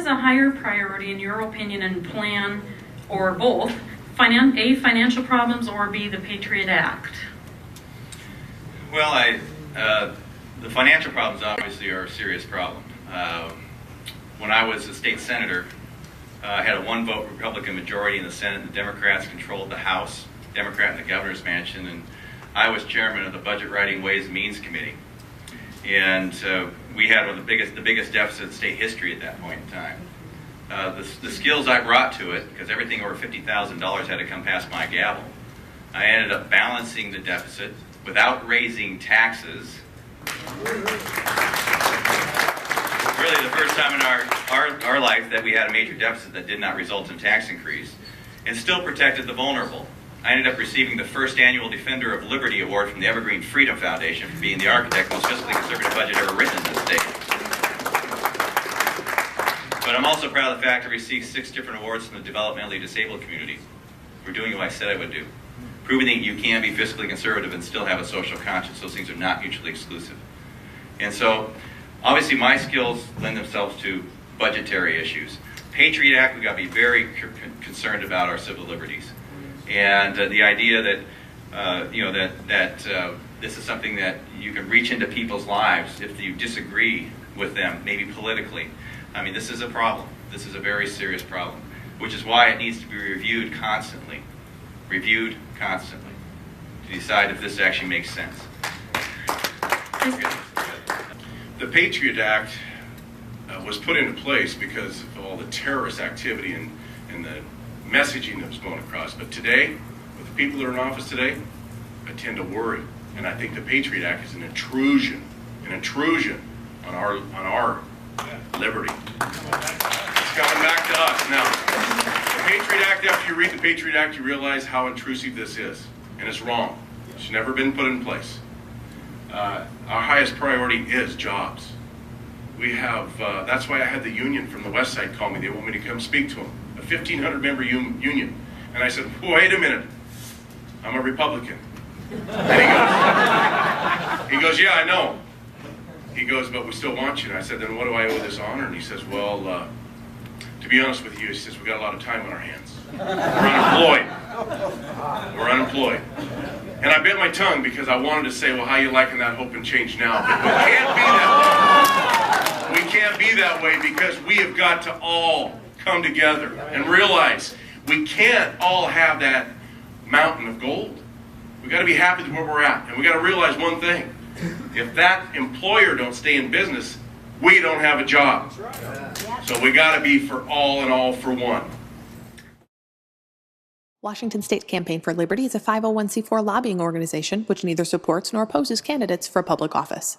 is a higher priority in your opinion and plan, or both, A, financial problems, or B, the Patriot Act? Well, the financial problems obviously are a serious problem. When I was a state senator, I had a one-vote Republican majority in the Senate. The Democrats controlled the House, Democrat in the governor's mansion, and I was chairman of the Budget Writing Ways and Means Committee. And we had one of the biggest deficits in state history at that point in time. The skills I brought to it, because everything over $50,000 had to come past my gavel, I ended up balancing the deficit without raising taxes. Really the first time in our life that we had a major deficit that did not result in tax increase, and still protected the vulnerable. I ended up receiving the first annual Defender of Liberty Award from the Evergreen Freedom Foundation for being the architect of the most fiscally conservative budget ever written in this state. But I'm also proud of the fact I received 6 different awards from the developmentally disabled community for doing what I said I would do. Proving that you can be fiscally conservative and still have a social conscience. Those things are not mutually exclusive. And so, obviously my skills lend themselves to budgetary issues. Patriot Act, we've got to be very concerned about our civil liberties. And the idea that this is something that you can reach into people's lives if you disagree with them, maybe politically. I mean, this is a problem. This is a very serious problem, which is why it needs to be reviewed constantly. Reviewed constantly to decide if this actually makes sense. The Patriot Act was put into place because of all the terrorist activity and the messaging that was going across. But today, with the people that are in office today, I tend to worry. And I think the Patriot Act is an intrusion on our liberty. It's coming back to us. Now, the Patriot Act, after you read the Patriot Act, you realize how intrusive this is. And it's wrong. It's never been put in place. Our highest priority is jobs. We have, that's why I had the union from the West Side call me. They want me to come speak to them. A 1,500-member union. And I said, wait a minute. I'm a Republican. And he goes, yeah, I know. He goes, but we still want you. And I said, then what do I owe this honor? And he says, well, to be honest with you, he says, we've got a lot of time on our hands. We're unemployed. And I bit my tongue because I wanted to say, well, how you liking that hope and change now? But we can't be that way. We can't be that way because we have got to all come together and realize we can't all have that mountain of gold. We've got to be happy with where we're at. And we've got to realize one thing. If that employer don't stay in business, we don't have a job. So we got to be for all and all for one. Washington State Campaign for Liberty is a 501c4 lobbying organization which neither supports nor opposes candidates for public office.